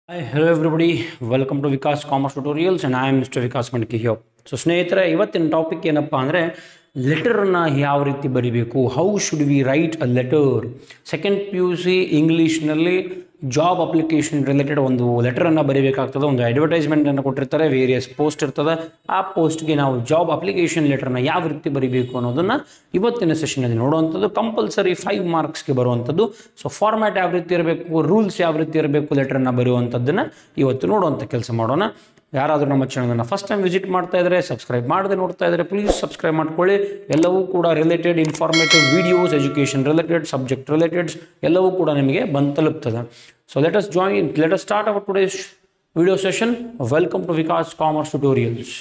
Hi, hello everybody. Welcome to Vikas Commerce Tutorials and I am Mr. Vikas Mandki here. So ಸ್ನೇಹಿತರೆ ಇವತ್ತಿನ topic ಏನಪ್ಪ ಅಂದರೆ ಲೆಟರನ್ನು ಯಾವ ರೀತಿ ಬರೀಬೇಕು, how should we right a letter. Second P U C ಇಂಗ್ಲೀಷ್ನಲ್ಲಿ job application related ಒಂದು ಲೆಟರನ್ನು ಬರೀಬೇಕಾಗ್ತದೆ. ಒಂದು ಅಡ್ವರ್ಟೈಸ್ಮೆಂಟನ್ನು ಕೊಟ್ಟಿರ್ತಾರೆ, ವೇರಿಯಸ್ ಪೋಸ್ಟ್ ಇರ್ತದೆ. ಆ ಪೋಸ್ಟ್ಗೆ ನಾವು ಜಾಬ್ ಅಪ್ಲಿಕೇಶನ್ ಲೆಟರ್ನ ಯಾವ ರೀತಿ ಬರೀಬೇಕು ಅನ್ನೋದನ್ನು ಇವತ್ತಿನ ಸೆಷನಲ್ಲಿ ನೋಡುವಂಥದ್ದು. ಕಂಪಲ್ಸರಿ 5 ಮಾರ್ಕ್ಸ್ಗೆ ಬರುವಂಥದ್ದು. ಸೊ ಫಾರ್ಮ್ಯಾಟ್ ಯಾವ ರೀತಿ ಇರಬೇಕು, ರೂಲ್ಸ್ ಯಾವ ರೀತಿ ಇರಬೇಕು, ಲೆಟರನ್ನು ಬರೆಯುವಂಥದ್ದನ್ನು ಇವತ್ತು ನೋಡುವಂಥ ಕೆಲಸ ಮಾಡೋಣ. ಯಾರಾದರೂ ನಮ್ಮ ಚಾನಲನ್ನು ಫಸ್ಟ್ ಟೈಮ್ ವಿಸಿಟ್ ಮಾಡ್ತಾ ಇದ್ದರೆ, ಸಬ್ಸ್ಕ್ರೈಬ್ ಮಾಡದೆ ನೋಡ್ತಾ ಇದ್ದರೆ ಪ್ಲೀಸ್ ಸಬ್ಸ್ಕ್ರೈಬ್ ಮಾಡ್ಕೊಳ್ಳಿ. ಎಲ್ಲವೂ ಕೂಡ related informative videos, education related, subject relateds ಎಲ್ಲವೂ ಕೂಡ ನಿಮಗೆ ಬಂದು ತಲುಪ್ತದೆ. So let us start our today's video session. Welcome to Vikas commerce tutorials.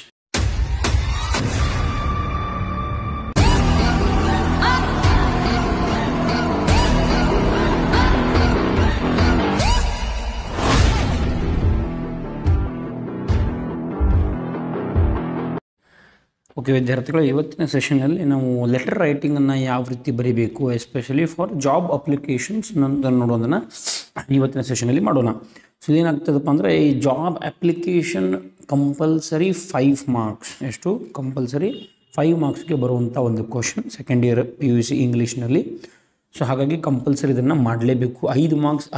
Okay ವಿದ್ಯಾರ್ಥಿಗಳು, ಇವತ್ತಿನ ಸೆಷನಲ್ಲಿ ನಾವು ಲೆಟರ್ ರೈಟಿಂಗನ್ನು ಯಾವ ರೀತಿ ಬರೀಬೇಕು, ಎಸ್ಪೆಷಲಿ ಫಾರ್ ಜಾಬ್ ಅಪ್ಲಿಕೇಶನ್ಸ್ ನೋಡೋದನ್ನು ಇವತ್ತಿನ ಸೆಷನಲ್ಲಿ ಮಾಡೋಣ. ಸೊ ಏನಾಗ್ತದಪ್ಪ ಅಂದರೆ, ಈ ಜಾಬ್ ಅಪ್ಲಿಕೇಶನ್ ಕಂಪಲ್ಸರಿ 5 ಮಾರ್ಕ್ಸ್, ಎಷ್ಟು ಕಂಪಲ್ಸರಿ 5 ಮಾರ್ಕ್ಸ್ಗೆ ಬರುವಂಥ ಒಂದು question second year P U C ಇಂಗ್ಲೀಷ್ನಲ್ಲಿ. ಸೊ ಹಾಗಾಗಿ ಕಂಪಲ್ಸರಿ ಇದನ್ನು ಮಾಡಲೇಬೇಕು. 5 ಮಾರ್ಕ್ಸ್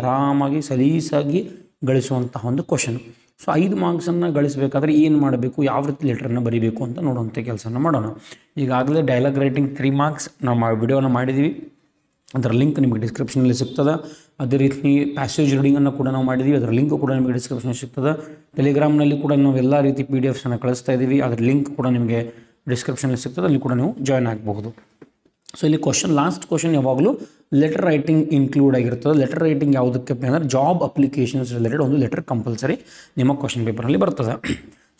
ಆರಾಮಾಗಿ ಸಲೀಸಾಗಿ ಗಳಿಸುವಂತಹ ಒಂದು ಕ್ವಶನ್. ಸೊ 5 ಮಾರ್ಕ್ಸನ್ನು ಗಳಿಸಬೇಕಾದ್ರೆ ಏನು ಮಾಡಬೇಕು, ಯಾವ ರೀತಿ ಲೆಟ್ರನ್ನು ಬರೀಬೇಕು ಅಂತ ನೋಡುವಂಥ ಕೆಲಸನ ಮಾಡೋಣ. ಈಗಾಗಲೇ ಡೈಲಾಗ್ ರೈಟಿಂಗ್ 3 ಮಾರ್ಕ್ಸ್ ನಾವು ವಿಡಿಯೋನ ಮಾಡಿದ್ದೀವಿ, ಅದರ ಲಿಂಕ್ ನಿಮಗೆ ಡಿಸ್ಕ್ರಿಪ್ಷನಲ್ಲಿ ಸಿಗ್ತದೆ. ಅದೇ ರೀತಿ ಪ್ಯಾಸೇಜ್ ರೀಡಿಂಗನ್ನು ಕೂಡ ನಾವು ಮಾಡಿದ್ದೀವಿ, ಅದರ ಲಿಂಕ್ ಕೂಡ ನಿಮಗೆ ಡಿಸ್ಕ್ರಿಪ್ಷನಲ್ಲಿ ಸಿಗ್ತದೆ. ಟೆಲಿಗ್ರಾಮ್ನಲ್ಲಿ ಕೂಡ ನಾವು ಎಲ್ಲ ರೀತಿ PDFsನ್ನು ಕಳಿಸ್ತಾ ಇದ್ದೀವಿ, ಅದರ ಲಿಂಕ್ ಕೂಡ ನಿಮಗೆ ಡಿಸ್ಕ್ರಿಪ್ಷನಲ್ಲಿ ಸಿಗ್ತದೆ, ಅಲ್ಲಿ ಕೂಡ ನೀವು ಜಾಯ್ನ್ ಆಗಬಹುದು. ಸೊ ಇಲ್ಲಿ ಲಾಸ್ಟ್ ಕ್ವಶನ್ ಯಾವಾಗಲೂ ಲೆಟರ್ ರೈಟಿಂಗ್ ಇನ್ಕ್ಲೂಡ್ ಆಗಿರ್ತದೆ. ಲೆಟರ್ ರೈಟಿಂಗ್ ಯಾವುದಕ್ಕೆ ಅಂದರೆ ಜಾಬ್ ಅಪ್ಲಿಕೇಶನ್ಸ್ ರಿಲೇಟೆಡ್ ಒಂದು ಲೆಟರ್ ಕಂಪಲ್ಸರಿ ನಿಮ್ಮ ಕ್ವಶನ್ ಪೇಪರಲ್ಲಿ ಬರ್ತದೆ.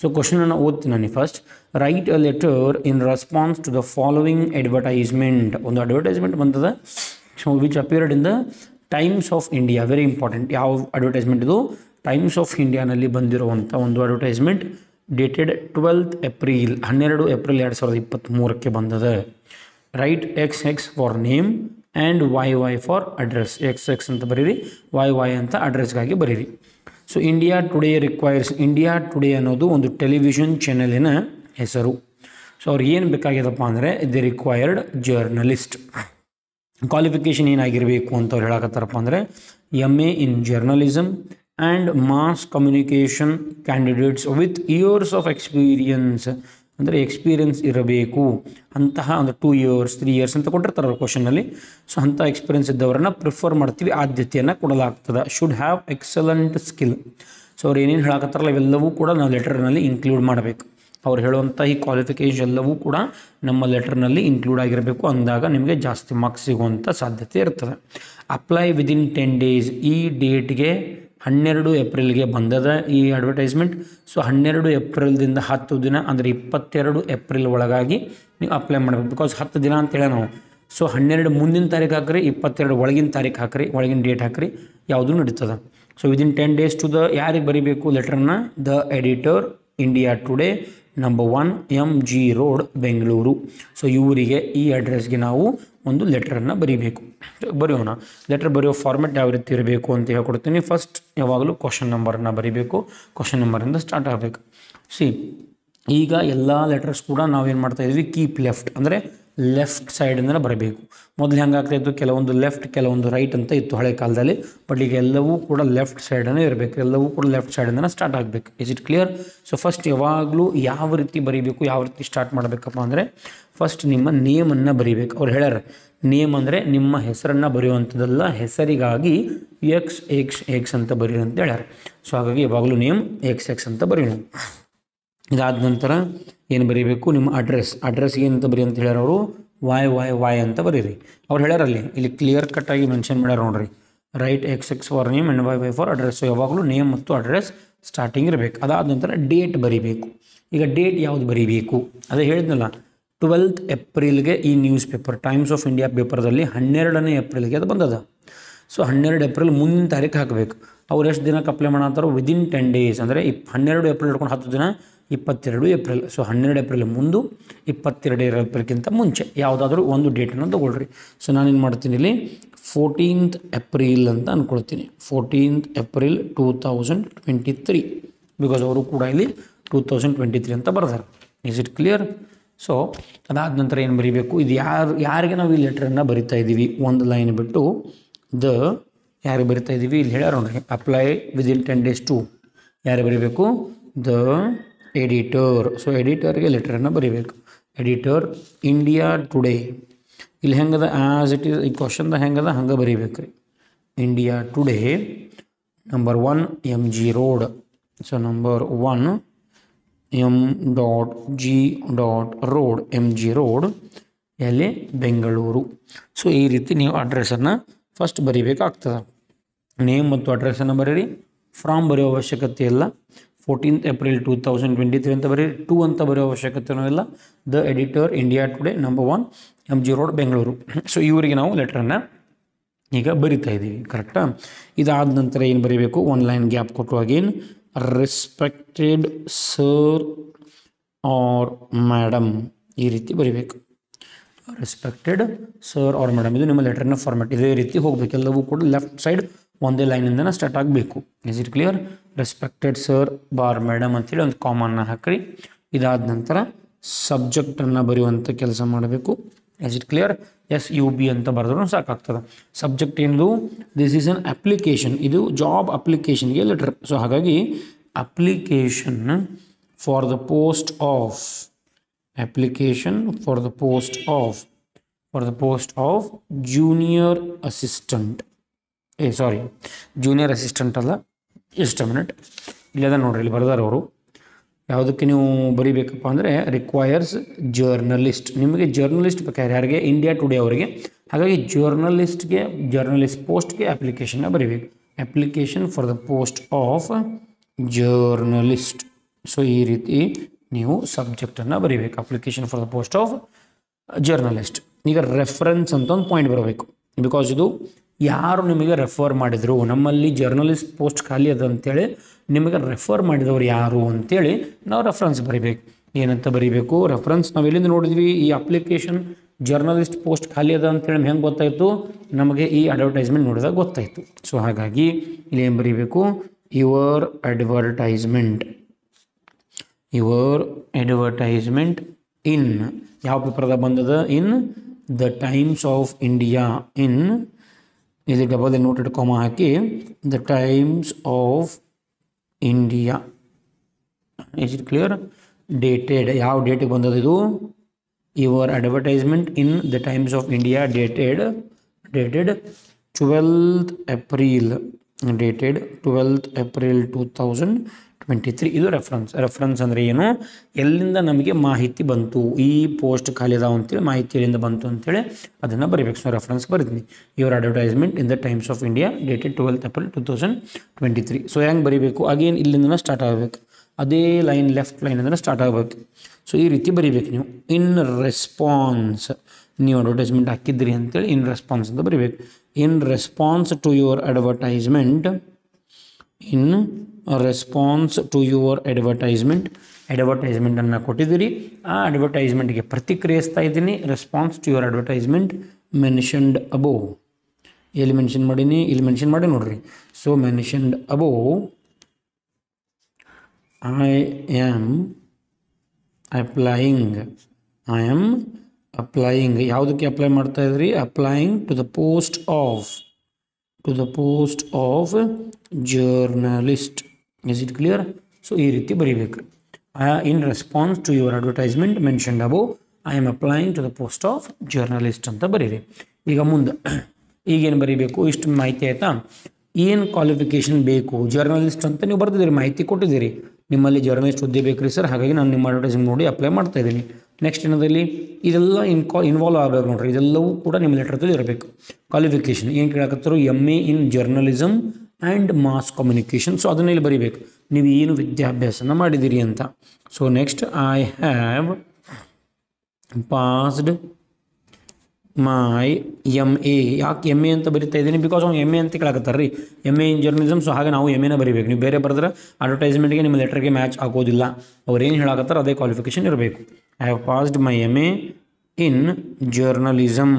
ಸೊ ಕ್ವಶನನ್ನು ಓದ್ತೀನಿ ನಾನು first. Write a letter in response to the following advertisement. ಒಂದು ಅಡ್ವರ್ಟೈಸ್ಮೆಂಟ್ ಬಂತದೆ, so which appeared in the Times of India. Very important. ಯಾವ ಅಡ್ವರ್ಟೈಸ್ಮೆಂಟ್ ಇದು? ಟೈಮ್ಸ್ ಆಫ್ ಇಂಡಿಯಾನಲ್ಲಿ ಬಂದಿರುವಂಥ ಒಂದು ಅಡ್ವರ್ಟೈಸ್ಮೆಂಟ್, ಡೇಟೆಡ್ 12th ಏಪ್ರಿಲ್ 2023 ಬಂದದೆ. Write XX for name and YY for address. XX ಅಂತ ಬರೀರಿ, YY ಅಂತ ಅಡ್ರೆಸ್ಗಾಗಿ ಬರೀರಿ. So India today requires. India today ಅನ್ನೋದು ಒಂದು ಟೆಲಿವಿಷನ್ ಚಾನೆಲಿನ ಹೆಸರು. ಸೊ ಅವ್ರಿಗೆ ಏನು ಬೇಕಾಗ್ಯದಪ್ಪ ಅಂದರೆ, ದಿ ರಿಕ್ವೈರ್ಡ್ ಜರ್ನಲಿಸ್ಟ್. ಕ್ವಾಲಿಫಿಕೇಷನ್ ಏನಾಗಿರಬೇಕು ಅಂತ ಅವ್ರು ಹೇಳಕತ್ತಾರಪ್ಪ ಅಂದರೆ, MA in journalism and mass communication candidates with years of experience. ಅಂದರೆ ಎಕ್ಸ್ಪೀರಿಯನ್ಸ್ ಇರಬೇಕು ಅಂತಹ ಒಂದು 2 years 3 years ಅಂತ ಕೊಟ್ಟಿರ್ತಾರೆ ಅವ್ರ ಕ್ವಶನಲ್ಲಿ. ಸೊ ಅಂಥ ಎಕ್ಸ್ಪೀರಿಯನ್ಸ್ ಇದ್ದವರನ್ನು ಪ್ರಿಫರ್ ಮಾಡ್ತೀವಿ, ಆದ್ಯತೆಯನ್ನು ಕೊಡಲಾಗ್ತದೆ. Should have excellent skill. So ಅವ್ರು ಏನೇನು ಹೇಳಕತ್ತಾರಲ್ಲ ಇವೆಲ್ಲವೂ ಕೂಡ ನಾವು ಲೆಟರ್ನಲ್ಲಿ ಇನ್ಕ್ಲೂಡ್ ಮಾಡಬೇಕು. ಅವ್ರು ಹೇಳುವಂಥ ಈ ಕ್ವಾಲಿಫಿಕೇಷನ್ ಎಲ್ಲವೂ ಕೂಡ ನಮ್ಮ ಲೆಟರ್ನಲ್ಲಿ ಇನ್ಕ್ಲೂಡ್ ಆಗಿರಬೇಕು. ಅಂದಾಗ ನಿಮಗೆ ಜಾಸ್ತಿ ಮಾರ್ಕ್ಸ್ ಸಿಗುವಂಥ ಸಾಧ್ಯತೆ ಇರ್ತದೆ. Apply within 10 days. ಈ ಡೇಟ್ಗೆ 12 ಏಪ್ರಿಲ್ಗೆ ಬಂದದ ಈ ಅಡ್ವರ್ಟೈಸ್ಮೆಂಟ್. ಸೊ 12 ಏಪ್ರಿಲ್ದಿಂದ 10 ದಿನ ಅಂದರೆ 22 ಏಪ್ರಿಲ್ ಒಳಗಾಗಿ ನೀವು ಅಪ್ಲೈ ಮಾಡಬೇಕು. ಬಿಕಾಸ್ 10 ದಿನ ಅಂತೇಳಿ ನಾವು. ಸೊ 12 ಮುಂದಿನ ತಾರೀಕು ಹಾಕ್ರಿ, 22 ಒಳಗಿನ ತಾರೀಕು ಹಾಕ್ರಿ, ಒಳಗಿನ ಡೇಟ್ ಹಾಕ್ರಿ, ಯಾವುದೂ ನಡೀತದೆ. So within 10 days to the ಯಾರಿಗೆ ಬರೀಬೇಕು ಲೆಟ್ರನ್ನ? The editor, India Today, number 1 MG road, Bengaluru. So ಇವರಿಗೆ ಈ ಅಡ್ರೆಸ್ಗೆ ನಾವು ಒಂದು ಲೆಟ್ರನ್ನು ಬರೀಬೇಕು. ಬರೆಯೋಣ. ಲೆಟ್ರ್ ಬರೆಯೋ ಫಾರ್ಮೆಟ್ ಯಾವ ರೀತಿ ಇರಬೇಕು ಅಂತ ಹೇಳ್ಕೊಡ್ತೀನಿ. ಫಸ್ಟ್ ಯಾವಾಗಲೂ ಕ್ವಶನ್ ನಂಬರನ್ನು ಬರೀಬೇಕು. ಕ್ವಶನ್ ನಂಬರಿಂದ ಸ್ಟಾರ್ಟ್ ಆಗಬೇಕು. ಈಗ ಎಲ್ಲ ಲೆಟರ್ಸ್ ಕೂಡ ನಾವೇನು ಮಾಡ್ತಾಯಿದ್ವಿ, ಕೀಪ್ ಲೆಫ್ಟ್ ಅಂದರೆ ಲೆಫ್ಟ್ ಸೈಡಿಂದ ಬರಬೇಕು. ಮೊದಲು ಹೆಂಗಾಗ್ತಾಯಿತ್ತು, ಕೆಲವೊಂದು ಲೆಫ್ಟ್ ಕೆಲವೊಂದು ರೈಟ್ ಅಂತ ಇತ್ತು ಹಳೆ ಕಾಲದಲ್ಲಿ. ಬಟ್ ಈಗ ಎಲ್ಲವೂ ಕೂಡ ಲೆಫ್ಟ್ ಸೈಡನ್ನೇ ಇರಬೇಕು, ಎಲ್ಲವೂ ಕೂಡ ಲೆಫ್ಟ್ ಸೈಡಿಂದ ಸ್ಟಾರ್ಟ್ ಆಗಬೇಕು. Is it clear? So first ಯಾವಾಗಲೂ ಯಾವ ರೀತಿ ಬರೀಬೇಕು, ಯಾವ ರೀತಿ ಸ್ಟಾರ್ಟ್ ಮಾಡಬೇಕಪ್ಪ ಅಂದರೆ, ಫಸ್ಟ್ ನಿಮ್ಮ ನೇಮನ್ನು ಬರೀಬೇಕು. ಅವ್ರು ಹೇಳ್ಯಾರ ನೇಮ್ ಅಂದರೆ ನಿಮ್ಮ ಹೆಸರನ್ನು ಬರೆಯುವಂಥದ್ದಲ್ಲ, ಹೆಸರಿಗಾಗಿ XX ಅಂತ ಬರೀರಿ ಅಂತ ಹೇಳ್ಯಾರ. ಸೊ ಹಾಗಾಗಿ ಯಾವಾಗಲೂ ನೇಮ್ XX ಅಂತ ಬರೆಯೋಣ. ಇದಾದ ನಂತರ ಏನು ಬರೀಬೇಕು, ನಿಮ್ಮ ಅಡ್ರೆಸ್ ಏನಂತ ಬರೀ ಅಂತ ಹೇಳ್ಯಾರ ಅವರು, YY ಅಂತ ಬರೀರಿ. ಅವ್ರು ಹೇಳ್ಯಾರಲ್ಲಿ ಇಲ್ಲಿ ಕ್ಲಿಯರ್ ಕಟ್ಟಾಗಿ ಮೆನ್ಷನ್ ಮಾಡ್ಯಾರ ನೋಡ್ರಿ. Right XX for name and YY for address. So ಯಾವಾಗಲೂ ನೇಮ್ ಮತ್ತು ಅಡ್ರೆಸ್ ಸ್ಟಾರ್ಟಿಂಗ್ ಇರಬೇಕು. ಅದಾದ ನಂತರ ಡೇಟ್ ಬರೀಬೇಕು. ಈಗ ಡೇಟ್ ಯಾವುದು ಬರೀಬೇಕು ಅದೇ ಹೇಳಿದ್ನಲ್ಲ, 12th ಏಪ್ರಿಲ್ಗೆ ಈ newspaper Times of India ಪೇಪರ್ದಲ್ಲಿ 12ನೇ ಏಪ್ರಿಲ್ಗೆ ಅದು ಬಂದದ. ಸೊ 12 ಏಪ್ರಿಲ್ ಮುಂದಿನ ತಾರೀಕು ಹಾಕಬೇಕು. ಅವ್ರು ಎಷ್ಟು ದಿನಕ್ಕೆ ಅಪ್ಲೈ ಮಾಡತ್ತಾರೋ ವಿದಿನ್ 10 days ಅಂದರೆ 12 ಏಪ್ರಿಲ್ ಹಿಡ್ಕೊಂಡು 10 ದಿನ 22 ಏಪ್ರಿಲ್. ಸೊ 12 ಏಪ್ರಿಲ್ ಮುಂದು 22 ಏಪ್ರಿಲ್ಗಿಂತ ಮುಂಚೆ ಯಾವುದಾದ್ರೂ ಒಂದು ಡೇಟನ್ನು ತೊಗೊಳ್ರಿ. ಸೊ ನಾನೇನು ಮಾಡ್ತೀನಿ ಇಲ್ಲಿ 14th ಏಪ್ರಿಲ್ ಅಂತ ಅಂದ್ಕೊಳ್ತೀನಿ. 14th ಏಪ್ರಿಲ್ 2023 ಬಿಕಾಸ್ ಅವರು ಕೂಡ ಇಲ್ಲಿ 2023 ಅಂತ ಬರ್ತಾರೆ. Is it clear? ಸೊ ಅದಾದ ನಂತರ ಏನು ಬರೀಬೇಕು, ಇದು ಯಾರಿಗೆ ನಾವು ಈ ಲೆಟ್ರನ್ನು ಬರಿತಾ ಇದ್ದೀವಿ, ಒಂದು ಲೈನ್ ಬಿಟ್ಟು ಯಾರಿಗೆ ಬರಿತಾ ಇದ್ದೀವಿ ಇಲ್ಲಿ ಹೇಳ್ಯಾರ ನೋಡ್ರಿ, ಅಪ್ಲೈ ವಿದಿನ್ 10 days ಟು ಯಾರು ಬರೀಬೇಕು, ದ ಎಡಿಟರ್. ಸೊ ಎಡಿಟರ್ಗೆ ಲೆಟ್ರನ್ನು ಬರೀಬೇಕು. Editor India today. ಇಲ್ಲಿ ಹೆಂಗದ ಆ್ಯಸ್ ಇಟ್ ಈಸ್ ಈ ಕ್ವಶನ್ದ ಹೆಂಗದ ಹಂಗೆ ಬರೀಬೇಕು ರೀ. India Today number 1 MG road. So number 1 M.G.Road MG road ಎಲ್ಲಿ ಬೆಂಗಳೂರು. ಸೊ ಈ ರೀತಿ ನೀವು ಅಡ್ರೆಸ್ಸನ್ನು ಫಸ್ಟ್ ಬರೀಬೇಕಾಗ್ತದೆ. ನೇಮ್ ಮತ್ತು ಅಡ್ರೆಸ್ಸನ್ನು ಬರೀರಿ. ಫ್ರಾಮ್ ಬರೆಯೋ ಅವಶ್ಯಕತೆ ಇಲ್ಲ. 14th ಏಪ್ರಿಲ್ 2023 ಅಂತ ಬರೀರಿ. 2 ಅಂತ ಬರೆಯೋ ಅವಶ್ಯಕತೆಯೂ ಇಲ್ಲ. The editor India Today number 1 MG road Bengaluru. So ಇವರಿಗೆ ನಾವು ಲೆಟ್ರನ್ನು ಈಗ ಬರಿತಾ ಇದ್ದೀವಿ. ಕರೆಕ್ಟಾ? ಇದಾದ ನಂತರ ಏನು ಬರೀಬೇಕು, ಒಂದು ಲೈನ್ ಗ್ಯಾಪ್ ಕೊಟ್ಟು again respected sir or madam ಈ ರೀತಿ ಬರೀಬೇಕು. ರೆಸ್ಪೆಕ್ಟೆಡ್ ಸರ್ ಆರ್ ಮೇಡಮ್ ಇದು ನಿಮ್ಮ ಲೆಟರ್ನ ಫಾರ್ಮ್ಯಾಟ್. ಇದೇ ರೀತಿ ಹೋಗಬೇಕು. ಎಲ್ಲವೂ ಕೂಡ ಲೆಫ್ಟ್ ಸೈಡ್ ಒಂದೇ ಲೈನಿಂದ ಸ್ಟಾರ್ಟ್ ಆಗಬೇಕು. Is it clear? Respected sir bar madam ಅಂತೇಳಿ ಒಂದು ಕಾಮನ್ನ ಹಾಕ್ರಿ. ಇದಾದ ನಂತರ ಸಬ್ಜೆಕ್ಟನ್ನು ಬರೆಯುವಂಥ ಕೆಲಸ ಮಾಡಬೇಕು. Is it clear? SUB ಅಂತ ಬರೆದ್ರೂ ಸಾಕಾಗ್ತದೆ. ಸಬ್ಜೆಕ್ಟ್ ಏನದು, ದಿಸ್ ಈಸ್ ಅನ್ ಅಪ್ಲಿಕೇಶನ್. ಇದು ಜಾಬ್ ಅಪ್ಲಿಕೇಶನ್ಗೆ ಲೆಟರ್. ಸೊ ಹಾಗಾಗಿ application for the post of junior assistant. Junior assistant ಅಲ್ಲ, ಎಷ್ಟು ಮಿನಿಟ್ ಇಲ್ಲದ ನೋಡ್ರಿ, ಇಲ್ಲಿ ಬರ್ದಾರ ಅವರು. ಯಾವುದಕ್ಕೆ ನೀವು ಬರೀಬೇಕಪ್ಪ ಅಂದರೆ ರಿಕ್ವೈರ್ಸ್ ಜರ್ನಲಿಸ್ಟ್. ನಿಮಗೆ ಜರ್ನಲಿಸ್ಟ್ ಬೇಕಾದ್ರೆ ಯಾರಿಗೆ, ಇಂಡಿಯಾ ಟುಡೇ ಅವರಿಗೆ. ಹಾಗಾಗಿ ಜರ್ನಲಿಸ್ಟ್ ಪೋಸ್ಟ್ಗೆ ಅಪ್ಲಿಕೇಶನ್ನ ಬರೀಬೇಕು. Application for the post of journalist. So ಈ ರೀತಿ ನೀವು ಸಬ್ಜೆಕ್ಟನ್ನು ಬರೀಬೇಕು. Application for the post of journalist. ಈಗ ರೆಫರೆನ್ಸ್ ಅಂತ ಒಂದು ಪಾಯಿಂಟ್ ಬರಬೇಕು. ಬಿಕಾಸ್ ಇದು ಯಾರು ನಿಮಗೆ ರೆಫರ್ ಮಾಡಿದರು, ನಮ್ಮಲ್ಲಿ ಜರ್ನಲಿಸ್ಟ್ ಪೋಸ್ಟ್ ಖಾಲಿ ಅದ ಅಂತೇಳಿ ನಿಮಗೆ ರೆಫರ್ ಮಾಡಿದವರು ಯಾರು ಅಂತೇಳಿ ನಾವು ರೆಫರೆನ್ಸ್ ಬರೀಬೇಕು. ಏನಂತ ಬರೀಬೇಕು, ರೆಫರೆನ್ಸ್. ನಾವು ಎಲ್ಲಿಂದ ನೋಡಿದ್ವಿ, ಈ ಅಪ್ಲಿಕೇಶನ್ ಜರ್ನಲಿಸ್ಟ್ ಪೋಸ್ಟ್ ಖಾಲಿ ಅದ ಅಂತೇಳಿ ಹೆಂಗೆ ಗೊತ್ತಾಯಿತು, ನಮಗೆ ಈ ಅಡ್ವರ್ಟೈಸ್ಮೆಂಟ್ ನೋಡಿದಾಗ ಗೊತ್ತಾಯಿತು. ಸೊ ಹಾಗಾಗಿ ಇಲ್ಲಿ ಏನು ಬರೀಬೇಕು, ಯುವರ್ ಅಡ್ವರ್ಟೈಸ್ಮೆಂಟ್ ಇನ್ ಯಾವ ಪೇಪರ್ದಾಗ ಬಂದದ, in the Times of India. In ಇದು ಡಬಲ್ ನೋಟೆಡ್ ಕಾಮ ಹಾಕಿ the Times of India. Is it clear? Dated ಯಾವ ಡೇಟಿಗೆ ಬಂದದ ಇದು, your advertisement in the Times of India dated 12th April 2023. ಇದು ರೆಫರೆನ್ಸ್ ಅಂದರೆ ಏನು, ಎಲ್ಲಿಂದ ನಮಗೆ ಮಾಹಿತಿ ಬಂತು, ಈ ಪೋಸ್ಟ್ ಖಾಲಿ ಅದಾವ ಅಂತೇಳಿ ಮಾಹಿತಿ ಎಲ್ಲಿಂದ ಬಂತು ಅಂತೇಳಿ ಅದನ್ನು ಬರೀಬೇಕು. ಸೊ ರೆಫರೆನ್ಸ್ ಬರೀತೀನಿ. Your advertisement in the Times of India dated 12th April 2023. So ಹೆಂಗೆ ಬರೀಬೇಕು, ಅಗೇನ್ ಇಲ್ಲಿಂದ ಸ್ಟಾರ್ಟ್ ಆಗಬೇಕು. ಅದೇ ಲೈನ್ ಲೆಫ್ಟ್ ಲೈನಿಂದ ಸ್ಟಾರ್ಟ್ ಆಗಬೇಕು. ಸೊ ಈ ರೀತಿ ಬರೀಬೇಕು ನೀವು. ಇನ್ ರೆಸ್ಪಾನ್ಸ್, ನೀವು ಅಡ್ವರ್ಟೈಸ್ಮೆಂಟ್ ಹಾಕಿದ್ರಿ ಅಂತೇಳಿ ಇನ್ ರೆಸ್ಪಾನ್ಸ್ ಅಂತ ಬರೀಬೇಕು. ಇನ್ ರೆಸ್ಪಾನ್ಸ್ ಟು ಯುವರ್ ಅಡ್ವರ್ಟೈಸ್ಮೆಂಟನ್ನು ಕೊಟ್ಟಿದ್ದೀರಿ. ಆ ಅಡ್ವರ್ಟೈಸ್ಮೆಂಟ್ಗೆ ಪ್ರತಿಕ್ರಿಯಿಸ್ತಾ ಇದ್ದೀನಿ. Response to your advertisement mentioned above. ಎಲ್ಲಿ ಮೆನ್ಷನ್ ಮಾಡೀನಿ, ಇಲ್ಲಿ ಮೆನ್ಷನ್ ಮಾಡಿ ನೋಡ್ರಿ. So mentioned above I am applying. ಯಾವುದಕ್ಕೆ ಅಪ್ಲೈ ಮಾಡ್ತಾ ಇದ್ರಿ, applying to the post of journalist. Is it clear? So ಈ ರೀತಿ ಬರೀಬೇಕು. In response to your advertisement mentioned above I am applying to the post of journalist ಅಂತ ಬರೀರಿ. ಈಗ ಮುಂದೆ ಈಗೇನು ಬರೀಬೇಕು, ಇಷ್ಟು ಮಾಹಿತಿ ಆಯಿತಾ. ಏನು ಕ್ವಾಲಿಫಿಕೇಷನ್ ಬೇಕು, ಜರ್ನಲಿಸ್ಟ್ ಅಂತ ನೀವು ಬರ್ತಿದ್ದೀರಿ, ಮಾಹಿತಿ ಕೊಟ್ಟಿದ್ದೀರಿ. ನಿಮ್ಮಲ್ಲಿ ಜರ್ನಲಿಸ್ಟ್ ಹುದ್ದೆ ಬೇಕ್ರಿ ಸರ್, ಹಾಗಾಗಿ ನಾನು ನಿಮ್ಮ ಅಡ್ವರ್ಟೈಸ್ಮೆಂಟ್ ನೋಡಿ ಅಪ್ಲೈ ಮಾಡ್ತಾ ಇದ್ದೀನಿ. ನೆಕ್ಸ್ಟ್ ಏನದಲ್ಲಿ ಇದೆಲ್ಲ ಇನ್ವಾಲ್ವ್ ಆಗಬೇಕು ನೋಡ್ರಿ. ಇದೆಲ್ಲವೂ ಕೂಡ ನಿಮ್ಮ ಲೆಟರ್ದಲ್ಲಿ ಇರಬೇಕು. ಕ್ವಾಲಿಫಿಕೇಷನ್ ಏನು ಕೇಳಕತ್ತಾರೋ, MA in journalism and mass communication. So ಅದನ್ನ ಇಲ್ಲಿ ಬರೀಬೇಕು, ನೀವು ಏನು ವಿದ್ಯಾಭ್ಯಾಸನ ಮಾಡಿದ್ದೀರಿ ಅಂತ. So next I have passed my MA. ಯಾಕೆ MA ಅಂತ ಬರಿತಾ ಇದ್ದೀನಿ, ಬಿಕಾಸ್ ಅವ್ನು MA ಅಂತ ಕೇಳಕತ್ತಾರೆ ರೀ, MA ಇನ್ ಜರ್ನಲಿಸಮ್. ಸೊ ಹಾಗೆ ನಾವು MAನ ಬರೀಬೇಕು. ನೀವು ಬೇರೆ ಬರೆದ್ರೆ ಅಡ್ವರ್ಟೈಸ್ಮೆಂಟ್ಗೆ ನಿಮ್ಮ ಲೆಟರ್ಗೆ ಮ್ಯಾಚ್ ಆಗೋದಿಲ್ಲ. ಅವ್ರು ಏನು ಹೇಳಕತ್ತಾರೆ ಅದೇ ಕ್ವಾಲಿಫಿಕೇಷನ್ ಇರಬೇಕು. I have passed my MA in journalism.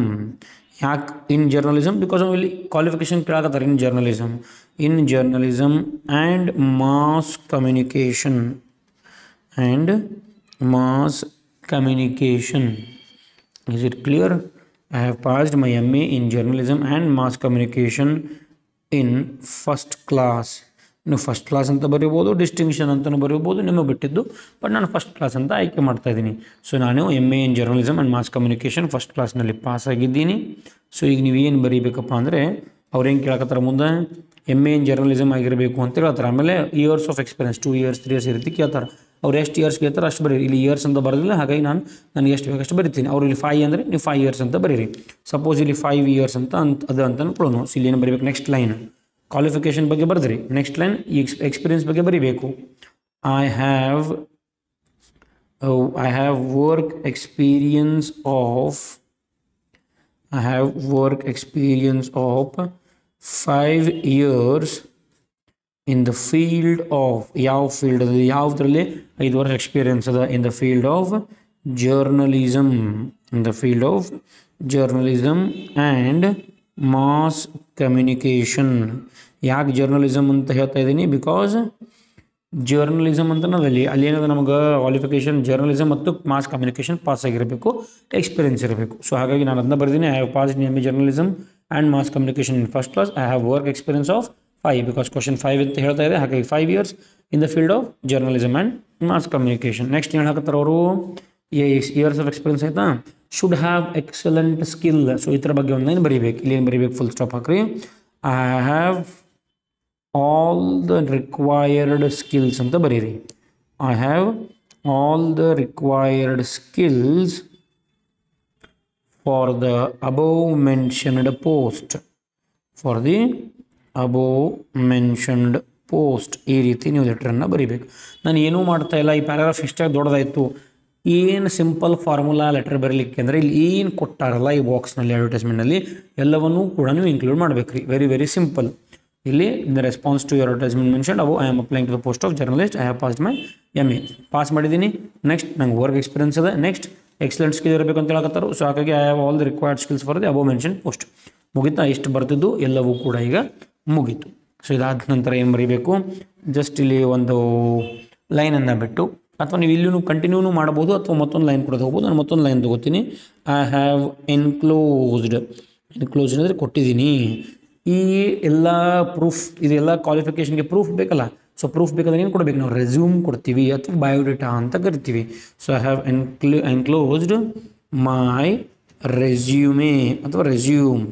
ಯಾಕೆ ಇನ್ ಜರ್ನಲಿಸಮ್? ಬಿಕಾಸ್ ನಾವು ಇಲ್ಲಿ ಕ್ವಾಲಿಫಿಕೇಷನ್ ಕೇಳಾಕತ್ತಾರೆ in journalism and mass communication Is it clear? I have passed my MA in journalism and mass communication in first class. ನೀವು first class ಅಂತ ಬರೀಬೋದು, distinction ಅಂತಲೂ ಬರೀಬೋದು, ನಿಮಗೆ ಬಿಟ್ಟಿದ್ದು. But ನಾನು ಫಸ್ಟ್ ಕ್ಲಾಸ್ ಅಂತ ಆಯ್ಕೆ ಮಾಡ್ತಾಯಿದ್ದೀನಿ. ಸೊ ನಾನು MA in journalism and mass communication first ಕ್ಲಾಸ್ನಲ್ಲಿ ಪಾಸ್ ಆಗಿದ್ದೀನಿ. ಸೊ ಈಗ ನೀವು ಏನು ಬರೀಬೇಕಪ್ಪ ಅಂದರೆ ಅವ್ರು ಏನು ಕೇಳಕತ್ತಾರೆ ಮುಂದೆ MA ಇನ್ ಜರ್ನಲಿಸಮ್ ಆಗಿರಬೇಕು ಅಂತ ಹೇಳ್ತಾರೆ. ಆಮೇಲೆ years of experience 2 years 3 years ಈ ರೀತಿ ಕೇಳ್ತಾರೆ. ಅವ್ರು ಎಷ್ಟು ಇಯರ್ಸ್ ಕೇಳ್ತಾರೆ ಅಷ್ಟು ಬರೀರಿ. ಇಲ್ಲಿ ಇಯರ್ಸ್ ಅಂತ ಬರೋದಿಲ್ಲ, ಹಾಗಾಗಿ ನನಗೆ ಎಷ್ಟು ಬೇಕಷ್ಟು ಬರಿತೀನಿ. ಅವ್ರು ಇಲ್ಲಿ 5 ಅಂದರೆ ನೀವು 5 years ಅಂತ ಬರೀರಿ. ಸಪೋಸ್ ಇಲ್ಲಿ 5 years ಅಂತ ಅನ್ಕೊಳ್ಳೋಣ. ಸೊ ಇಲ್ಲಿ ಏನು ಬರೀಬೇಕು? ನೆಕ್ಸ್ಟ್ ಲೈನ್ ಕ್ವಾಲಿಫಿಕೇಷನ್ ಬಗ್ಗೆ ಬರೆದ್ರಿ. ನೆಕ್ಸ್ಟ್ ಲೈನ್ ಎಕ್ಸ್ಪೀರಿಯನ್ಸ್ ಬಗ್ಗೆ ಬರೀಬೇಕು. I have work experience of 5 years in the field of ಯಾವ ಫೀಲ್ಡ್ ಅದು? ಯಾವುದರಲ್ಲಿ 5 ವರ್ಷ ಎಕ್ಸ್ಪೀರಿಯನ್ಸ್ ಅದ? In the field of journalism and mass communication. ಯಾಕೆ ಜರ್ನಲಿಸಮ್ ಅಂತ ಹೇಳ್ತಾ ಇದ್ದೀನಿ? ಬಿಕಾಸ್ ಜರ್ನಲಿಸಮ್ ಅಂತ ಅಲ್ಲಿ ಏನದ ನಮಗೆ ಕ್ವಾಲಿಫಿಕೇಷನ್ ಜರ್ನಲಿಸಮ್ ಮತ್ತು ಮಾಸ್ ಕಮ್ಯುನಿಕೇಷನ್ ಪಾಸ್ ಆಗಿರಬೇಕು, ಎಕ್ಸ್ಪೀರಿಯನ್ಸ್ ಇರಬೇಕು. ಸೊ ಹಾಗಾಗಿ ನಾನು ಅದನ್ನ ಬರೆದಿನಿ. I have passed MA journalism and mass communication in first class. I have work experience of 5 because question 5 ಅಂತ ಹೇಳ್ತಾ ಇದೆ. ಹಾಗಾಗಿ 5 years in the field of journalism and mass communication. Next ಏನು ಹೇಳ್ತಾರೆ ಅವರು? ಇಯರ್ಸ್ ಆಫ್ ಎಕ್ಸ್ಪೀರಿಯನ್ಸ್ ಆಯ್ತಾ? Should have excellent skill. So ಇದ್ರ ಬಗ್ಗೆ ಒಂದು ಲೈನ್ ಬರೀಬೇಕು. ಇಲ್ಲಿ ಏನು ಬರೀಬೇಕು? ಫುಲ್ ಸ್ಟಾಪ್ ಹಾಕ್ರಿ. I have all the required skills ಅಂತ ಬರೀರಿ. I have all the required skills for the above mentioned post. ಈ ರೀತಿ ನೀವು ಲೆಟ್ರನ್ನು ಬರೀಬೇಕು. ನಾನು ಏನೂ ಮಾಡ್ತಾ ಇಲ್ಲ, ಈ ಪ್ಯಾರಾಗ್ರಾಫ್ ಇಷ್ಟಾಗಿ ದೊಡ್ಡದಾಯಿತು. ಏನು ಸಿಂಪಲ್ ಫಾರ್ಮುಲಾ ಲೆಟರ್ ಬರಲಿಕ್ಕೆ ಅಂದರೆ ಇಲ್ಲಿ ಏನು ಕೊಟ್ಟಾರಲ್ಲ ಈ ಬಾಕ್ಸ್ನಲ್ಲಿ ಅಡ್ವರ್ಟೈಸ್ಮೆಂಟ್ನಲ್ಲಿ ಎಲ್ಲವನ್ನೂ ಕೂಡ ನೀವು ಇನ್ಕ್ಲೂಡ್ ಮಾಡಬೇಕು ರೀ. Very simple. ಇಲ್ಲಿ in the response to your advertisement mention I am applying to the post of journalist. I have passed my MA pass ಮಾಡಿದ್ದೀನಿ. ನೆಕ್ಸ್ಟ್ ನಂಗೆ ವರ್ಕ್ ಎಕ್ಸ್ಪೀರಿಯನ್ಸ್ ಅದ. ನೆಕ್ಸ್ಟ್ ಎಕ್ಸಲೆಂಟ್ ಸ್ಕಿಲ್ ಇರಬೇಕು ಅಂತ ಹೇಳಕತ್ತಾರು. ಸೊ ಹಾಗಾಗಿ I have all the required skills for the above mention post. ಮುಗಿತಾ? ಇಷ್ಟು ಬರ್ತಿದ್ದು ಎಲ್ಲವೂ ಕೂಡ ಈಗ ಮುಗೀತು. ಸೊ ಇದಾದ ನಂತರ ಏನು ಬರೀಬೇಕು? ಜಸ್ಟ್ ಇಲ್ಲಿ ಒಂದು ಲೈನನ್ನು ಬಿಟ್ಟು, ಅಥವಾ ನೀವು ಇಲ್ಲೂ ಕಂಟಿನ್ಯೂನು ಮಾಡ್ಬೋದು ಅಥವಾ ಮತ್ತೊಂದು ಲೈನ್ ಕೂಡ ಹೋಗ್ಬೋದು. ನಾನು ಮತ್ತೊಂದು ಲೈನ್ ತೊಗೋತೀನಿ. ಐ ಹ್ಯಾವ್ ಎನ್ಕ್ಲೋಸ್ಡ್ ಅಂದರೆ ಕೊಟ್ಟಿದ್ದೀನಿ. ಈ ಎಲ್ಲ ಪ್ರೂಫ್, ಇದೆಲ್ಲ ಕ್ವಾಲಿಫಿಕೇಷನ್ಗೆ ಪ್ರೂಫ್ ಬೇಕಲ್ಲ. ಸೊ ಪ್ರೂಫ್ ಬೇಕಾದ್ರೆ ಏನು ಕೊಡಬೇಕು? ನಾವು ರೆಸ್ಯೂಮ್ ಕೊಡ್ತೀವಿ ಅಥವಾ ಬಯೋಡೇಟಾ ಅಂತ ಕರಿತೀವಿ. So I have enclosed my resume ಅಥವಾ resume.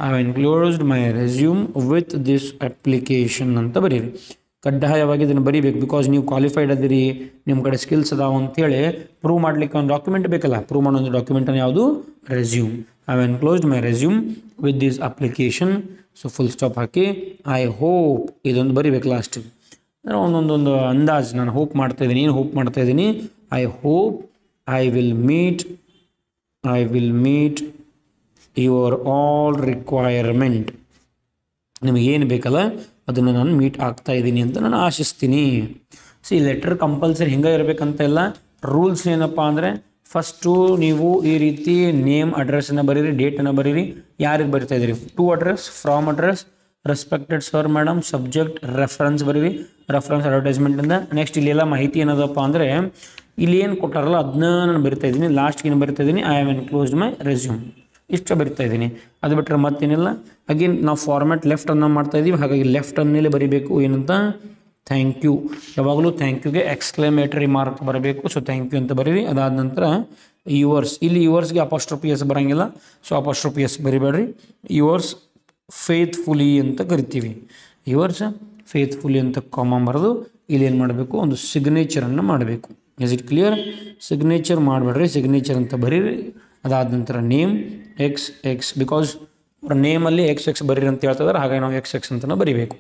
I have enclosed my resume with this application ಅಂತ ಬರೀರಿ. ಕಡ್ಡಾಯವಾಗಿ ಇದನ್ನು ಬರೀಬೇಕು. ಬಿಕಾಸ್ ನೀವು ಕ್ವಾಲಿಫೈಡ್ ಅದಿರಿ, ನಿಮ್ಮ ಕಡೆ ಸ್ಕಿಲ್ಸ್ ಅದಾವ ಅಂತೇಳಿ ಪ್ರೂವ್ ಮಾಡಲಿಕ್ಕೆ ಒಂದು ಡಾಕ್ಯುಮೆಂಟ್ ಬೇಕಲ್ಲ. ಪ್ರೂವ್ ಮಾಡೋ ಒಂದು ಡಾಕ್ಯುಮೆಂಟನ್ನು ಯಾವುದು? Resume. I have enclosed my resume with this application. So full stop hockey I hope ಇದೊಂದು ಬರೀಬೇಕು ಲಾಸ್ಟಿಗೆ. ಒಂದೊಂದೊಂದು ಅಂದಾಜು ನಾನು ಹೋಪ್ ಮಾಡ್ತಾಯಿದ್ದೀನಿ. ಏನು ಹೋಪ್ ಮಾಡ್ತಾಯಿದ್ದೀನಿ? I hope I will meet your all requirement. ನಿಮಗೇನು ಬೇಕಲ್ಲ ಅದನ್ನು ನಾನು ಮೀಟ್ ಆಗ್ತಾಯಿದ್ದೀನಿ ಅಂತ ನಾನು ಆಶಿಸ್ತೀನಿ. ಸೊ ಈ ಲೆಟರ್ ಕಂಪಲ್ಸರಿ ಹಿಂಗೆ ಇರಬೇಕಂತ ಎಲ್ಲ ರೂಲ್ಸ್ ಏನಪ್ಪ ಅಂದರೆ, ಫಸ್ಟು ನೀವು ಈ ರೀತಿ ನೇಮ್ ಅಡ್ರೆಸ್ಸನ್ನು ಬರೀರಿ, ಡೇಟನ್ನು ಬರೀರಿ, ಯಾರಿಗೆ ಬರಿತಾ ಇದ್ದೀರಿ, to address, from address, respected sir madam, subject, reference ಬರೀರಿ, ರೆಫರೆನ್ಸ್ ಅಡ್ವರ್ಟೈಸ್ಮೆಂಟಿಂದ. ನೆಕ್ಸ್ಟ್ ಇಲ್ಲೆಲ್ಲ ಮಾಹಿತಿ ಏನದಪ್ಪ ಅಂದರೆ ಇಲ್ಲಿ ಏನು ಕೊಟ್ಟಾರಲ್ಲ ಅದನ್ನ ನಾನು ಬರಿತಾ ಇದ್ದೀನಿ. ಲಾಸ್ಟ್ಗೆ ಏನು ಬರಿತಾ ಇದ್ದೀನಿ? I have enclosed my resume. ಇಷ್ಟು ಬರಿತಾ ಇದ್ದೀನಿ. ಅದು ಬಿಟ್ಟರೆ ಮತ್ತೇನಿಲ್ಲ. ಅಗೇನ್ ನಾವು ಫಾರ್ಮ್ಯಾಟ್ ಲೆಫ್ಟನ್ನು ಮಾಡ್ತಾ ಇದ್ದೀವಿ, ಹಾಗಾಗಿ ಲೆಫ್ಟ್ ಅನ್ನೇ ಬರೀಬೇಕು. ಏನಂತ? Thank you. ಯಾವಾಗಲೂ ಥ್ಯಾಂಕ್ ಯುಗೆ ಎಕ್ಸ್ಕ್ಲಮೇಟರಿ ಮಾರ್ಕ್ ಬರಬೇಕು. ಸೊ ಥ್ಯಾಂಕ್ ಯು ಅಂತ ಬರೀರಿ. ಅದಾದ ನಂತರ ಯುವರ್ಸ್, ಇಲ್ಲಿ ಯುವರ್ಸ್ಗೆ ಅಪಾಸ್ಟ್ರೋಫಿ ಎಸ್ ಬರೋಂಗಿಲ್ಲ. ಸೊ ಅಪಾಸ್ಟ್ರೋಫಿ ಎಸ್ ಬರಿಬೇಡ್ರಿ. ಯುವರ್ಸ್ ಫೇತ್ಫುಲಿ ಅಂತ ಕರಿತೀವಿ. ಯುವರ್ಸ್ ಫೇತ್ಫುಲಿ ಅಂತ ಕಾಮ ಬರೆದು ಇಲ್ಲಿ ಏನು ಮಾಡಬೇಕು? ಒಂದು ಸಿಗ್ನೇಚರನ್ನು ಮಾಡಬೇಕು. Is it clear? ಸಿಗ್ನೇಚರ್ ಮಾಡಬೇಡ್ರಿ, ಸಿಗ್ನೇಚರ್ ಅಂತ ಬರೀರಿ. ಅದಾದ ನಂತರ ನೇಮ್ XX, ಬಿಕಾಸ್ ಅವ್ರ ನೇಮಲ್ಲಿ XX ಬರೀರಿ ಅಂತ ಹೇಳ್ತಿದ್ದಾರೆ, ಹಾಗಾಗಿ ನಾವು XX ಅಂತಲೇ ಬರೀಬೇಕು.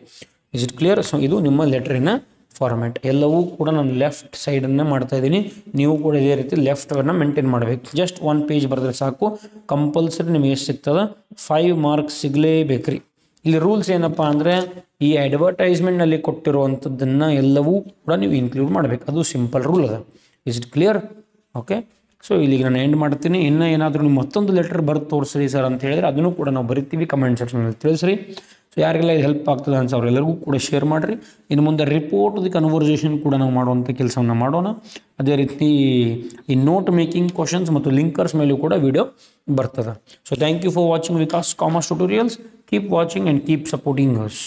Is it clear? ಸೊ ಇದು ನಿಮ್ಮ ಲೆಟ್ರಿನ ಫಾರ್ಮ್ಯಾಟ್. ಎಲ್ಲವೂ ಕೂಡ ನಾನು ಲೆಫ್ಟ್ ಸೈಡನ್ನು ಮಾಡ್ತಾಯಿದ್ದೀನಿ. ನೀವು ಕೂಡ ಇದೇ ರೀತಿ ಲೆಫ್ಟನ್ನು ಮೇಂಟೈನ್ ಮಾಡಬೇಕು. ಜಸ್ಟ್ 1 page ಬರೆದ್ರೆ ಸಾಕು. ಕಂಪಲ್ಸರಿ ನಿಮಗೆ ಎಷ್ಟು ಸಿಗ್ತದೆ? 5 marks ಸಿಗಲೇಬೇಕು ರೀ. ಇಲ್ಲಿ ರೂಲ್ಸ್ ಏನಪ್ಪ ಅಂದರೆ ಈ ಅಡ್ವರ್ಟೈಸ್ಮೆಂಟ್ನಲ್ಲಿ ಕೊಟ್ಟಿರುವಂಥದ್ದನ್ನು ಎಲ್ಲವೂ ಕೂಡ ನೀವು ಇನ್ಕ್ಲೂಡ್ ಮಾಡಬೇಕು. ಅದು ಸಿಂಪಲ್ ರೂಲ್ ಅದ. Is it clear? Okay. So ಇಲ್ಲಿಗೆ ನಾನು ಎಂಡ್ ಮಾಡ್ತೀನಿ. ಇನ್ನೂ ಏನಾದರೂ ನೀವು ಮತ್ತೊಂದು ಲೆಟರ್ ಬರೆದು ತೋರಿಸ್ರಿ ಸರ್ ಅಂತ ಹೇಳಿದ್ರೆ ಅದನ್ನು ಕೂಡ ನಾವು ಬರಿತೀವಿ, ಕಮೆಂಟ್ ಸೆಕ್ಷನಲ್ಲಿ ತಿಳಿಸ್ರಿ. ಸೊ ಯಾರಿಗೆಲ್ಲ ಇದು ಹೆಲ್ಪ್ ಆಗ್ತದೆ ಅನ್ಸ ಅವರೆಲ್ಲರಿಗೂ ಕೂಡ ಶೇರ್ ಮಾಡಿರಿ. ಇನ್ನು ಮುಂದೆ ರಿಪೋರ್ಟ್ ದಿ ಕನ್ವರ್ಸೇಷನ್ ಕೂಡ ನಾವು ಮಾಡುವಂಥ ಕೆಲಸವನ್ನು ಮಾಡೋಣ. ಅದೇ ರೀತಿ ಈ ನೋಟ್ ಮೇಕಿಂಗ್ ಕ್ವಶನ್ಸ್ ಮತ್ತು ಲಿಂಕರ್ಸ್ ಮೇಲೂ ಕೂಡ ವಿಡಿಯೋ ಬರ್ತದೆ. So thank you for watching Vikas commerce Tutorials. Keep watching and keep supporting us.